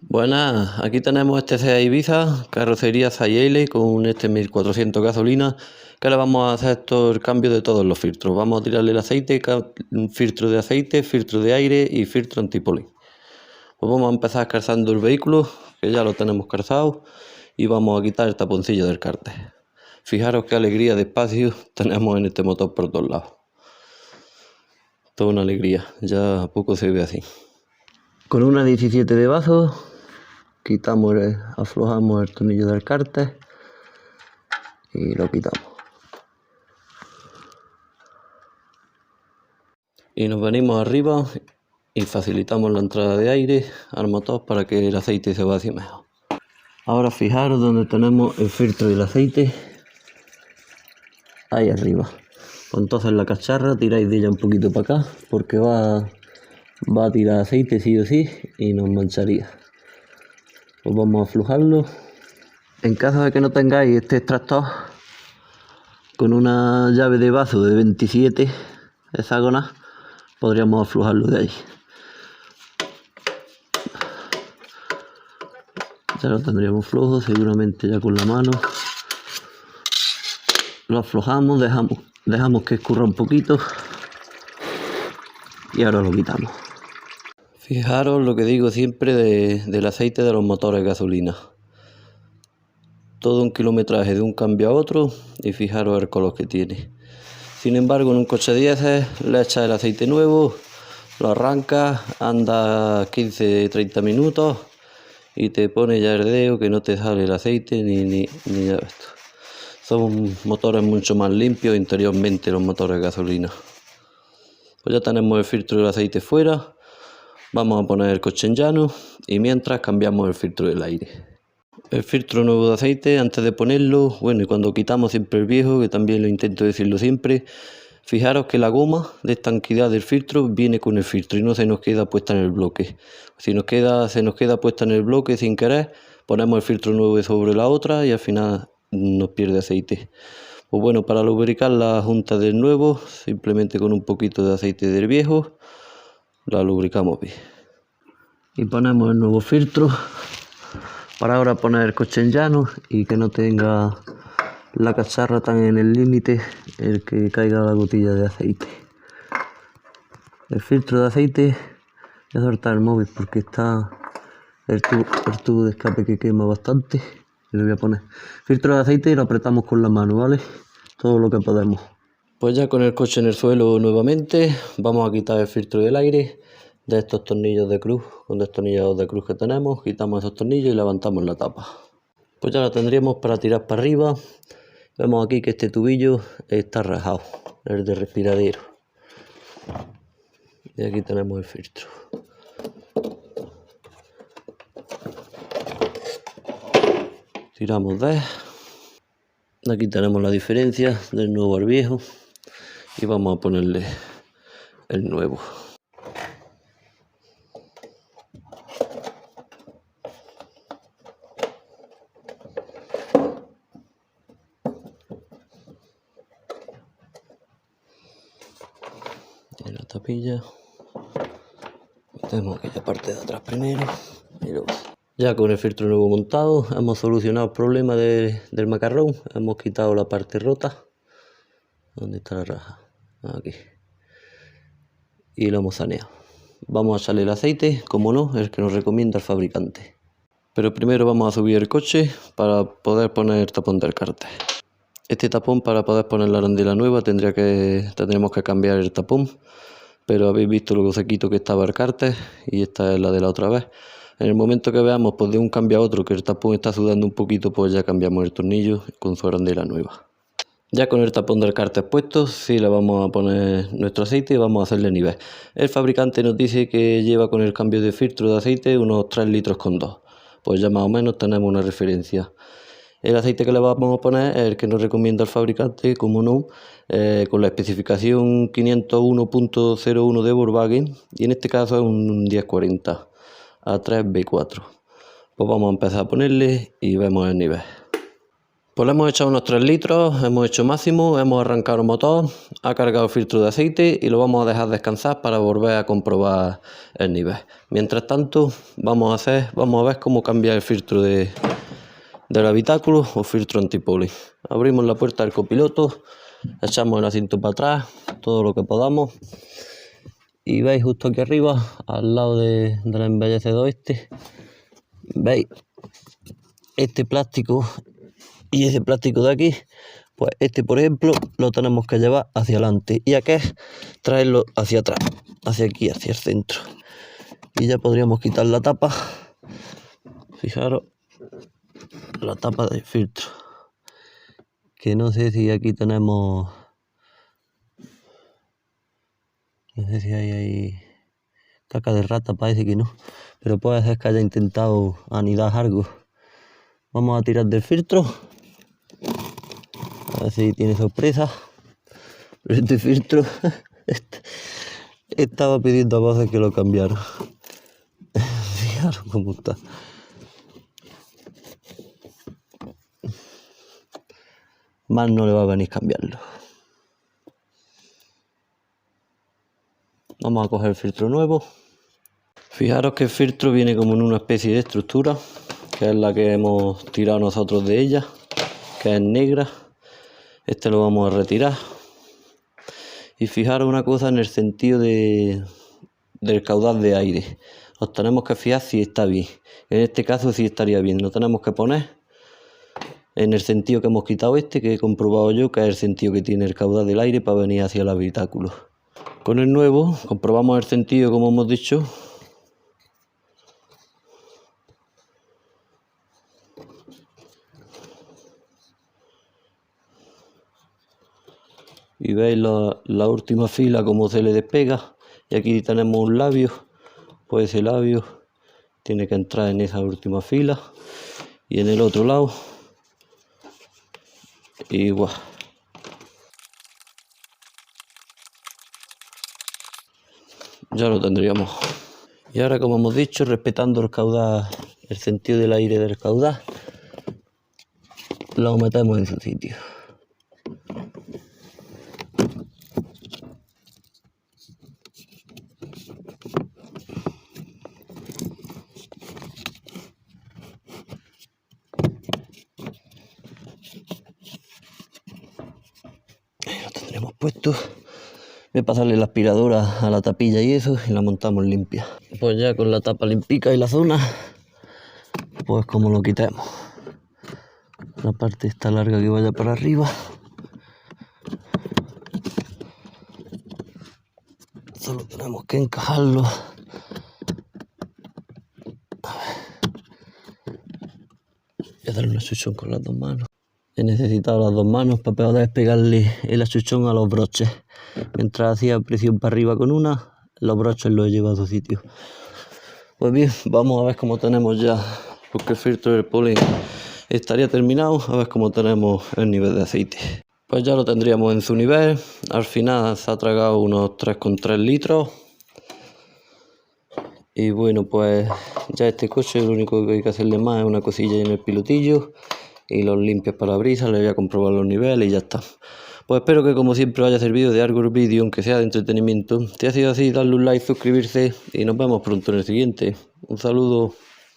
Buenas, aquí tenemos este Seat Ibiza, carrocería Cayenne con un 1400 gasolina, que le vamos a hacer todo el cambio de todos los filtros. Vamos a tirarle el aceite, filtro de aceite, filtro de aire y filtro antipolín. Pues vamos a empezar calzando el vehículo, que ya lo tenemos calzado, y vamos a quitar el taponcillo del cárter. Fijaros qué alegría de espacio tenemos en este motor por todos lados. Toda una alegría, ya a poco se ve así. Con una 17 de bazo aflojamos el tornillo del cárter y lo quitamos. Y nos venimos arriba y facilitamos la entrada de aire al motor para que el aceite se vacíe mejor. Ahora fijaros donde tenemos el filtro del aceite, ahí arriba. Pues entonces la cacharra tiráis de ella un poquito para acá porque va a tirar aceite sí o sí y nos mancharía. Pues vamos a aflojarlo. En caso de que no tengáis este extractor, con una llave de bazo de 27 hexágonas podríamos aflojarlo de ahí. Ya lo tendríamos flojo, seguramente ya con la mano. Lo aflojamos, dejamos que escurra un poquito y ahora lo quitamos. Fijaros lo que digo siempre del aceite de los motores gasolina. Todo un kilometraje de un cambio a otro y fijaros el color que tiene. Sin embargo, en un coche diésel le echas el aceite nuevo, lo arrancas, anda 15-30 minutos y te pone ya el dedo que no te sale el aceite ni nada de esto. Son motores mucho más limpios interiormente los motores gasolina. Pues ya tenemos el filtro del aceite fuera. Vamos a poner el coche en llano y mientras cambiamos el filtro del aire. El filtro nuevo de aceite, antes de ponerlo, bueno, y cuando quitamos siempre el viejo, que también lo intento decirlo siempre, fijaros que la goma de estanquidad del filtro viene con el filtro y no se nos queda puesta en el bloque. Si se nos queda puesta en el bloque sin querer, ponemos el filtro nuevo sobre la otra y al final nos pierde aceite. Pues bueno, para lubricar la junta del nuevo, simplemente con un poquito de aceite del viejo, la lubricamos bien. Y ponemos el nuevo filtro para ahora poner el coche en llano y que no tenga la cacharra tan en el límite el que caiga la gotilla de aceite. El filtro de aceite, voy a soltar el móvil porque está el tubo de escape que quema bastante y lo voy a poner. Filtro de aceite y lo apretamos con la mano, ¿vale? Todo lo que podemos. Pues ya con el coche en el suelo nuevamente, vamos a quitar el filtro del aire de estos tornillos de cruz, con destornilladores de cruz que tenemos, quitamos esos tornillos y levantamos la tapa. Pues ya la tendríamos para tirar para arriba. Vemos aquí que este tubillo está rajado, el de respiradero. Y aquí tenemos el filtro. Tiramos de. Aquí tenemos la diferencia del nuevo al viejo y vamos a ponerle el nuevo. En la tapilla metemos aquella parte de atrás primero y luego. Ya con el filtro nuevo montado hemos solucionado el problema del macarrón. Hemos quitado la parte rota. ¿Dónde está la raja? Aquí. Y lo hemos saneado. Vamos a echarle el aceite, como no, el que nos recomienda el fabricante. Pero primero vamos a subir el coche para poder poner el tapón del cárter. Este tapón, para poder poner la arandela nueva, tendremos que cambiar el tapón. Pero habéis visto lo sequito que estaba el cárter y esta es la de la otra vez. En el momento que veamos pues de un cambio a otro que el tapón está sudando un poquito, pues ya cambiamos el tornillo con su arandela nueva. Ya con el tapón del cárter puesto, sí le vamos a poner nuestro aceite y vamos a hacerle nivel. El fabricante nos dice que lleva con el cambio de filtro de aceite unos 3 litros con 2. Pues ya más o menos tenemos una referencia. El aceite que le vamos a poner es el que nos recomienda el fabricante, como no, con la especificación 501.01 de Volkswagen, y en este caso es un 1040 A3 B4. Pues vamos a empezar a ponerle y vemos el nivel. Pues le hemos echado unos 3 litros, hemos hecho máximo, hemos arrancado el motor, ha cargado el filtro de aceite y lo vamos a dejar descansar para volver a comprobar el nivel. Mientras tanto vamos a ver cómo cambia el filtro del habitáculo o filtro antipoli. Abrimos la puerta del copiloto, echamos el asiento para atrás, todo lo que podamos. Y veis justo aquí arriba, al lado del embellecedor veis este plástico y ese plástico de aquí, pues por ejemplo lo tenemos que llevar hacia adelante y aquí es traerlo hacia atrás, hacia aquí, hacia el centro. Y ya podríamos quitar la tapa. Fijaros la tapa del filtro, que no sé si aquí tenemos, no sé si hay caca de rata, parece que no, pero puede ser que haya intentado anidar algo. Vamos a tirar del filtro, a ver si tiene sorpresa. Pero este filtro estaba pidiendo a voces que lo cambiara. Fijaros cómo está. Más no le va a venir cambiarlo. Vamos a coger el filtro nuevo. Fijaros que el filtro viene como en una especie de estructura, que es la que hemos tirado nosotros de ella, que es negra. Este lo vamos a retirar. Y fijaros una cosa en el sentido del caudal de aire. Os tenemos que fijar si está bien. En este caso sí estaría bien. Lo tenemos que poner en el sentido que hemos quitado que he comprobado yo que es el sentido que tiene el caudal del aire para venir hacia el habitáculo. Con el nuevo comprobamos el sentido como hemos dicho. Y veis la última fila como se le despega. Y aquí tenemos un labio. Pues ese labio tiene que entrar en esa última fila. Y en el otro lado igual. Ya lo tendríamos. Y ahora, como hemos dicho, respetando el caudal, el sentido del aire del caudal, lo metemos en su sitio. Ahí lo tendremos puesto. Voy a pasarle la aspiradora a la tapilla y eso, y la montamos limpia. Pues ya con la tapa limpica y la zona, pues como lo quitemos. La parte esta larga que vaya para arriba. Solo tenemos que encajarlo. Voy a darle un achuchón con las dos manos. He necesitado las dos manos para poder pegarle el achuchón a los broches. Mientras hacía presión para arriba con una, los broches los he llevado a su sitio. Pues bien, vamos a ver cómo tenemos ya, porque el filtro del polen estaría terminado, a ver cómo tenemos el nivel de aceite. Pues ya lo tendríamos en su nivel. Al final se ha tragado unos 3,3 litros. Y bueno, pues ya este coche lo único que hay que hacerle más es una cosilla en el pilotillo y los limpios parabrisas. Le voy a comprobar los niveles y ya está. Pues espero que como siempre os haya servido de algo el vídeo, aunque sea de entretenimiento. Si ha sido así, dadle un like, suscribirse y nos vemos pronto en el siguiente. Un saludo.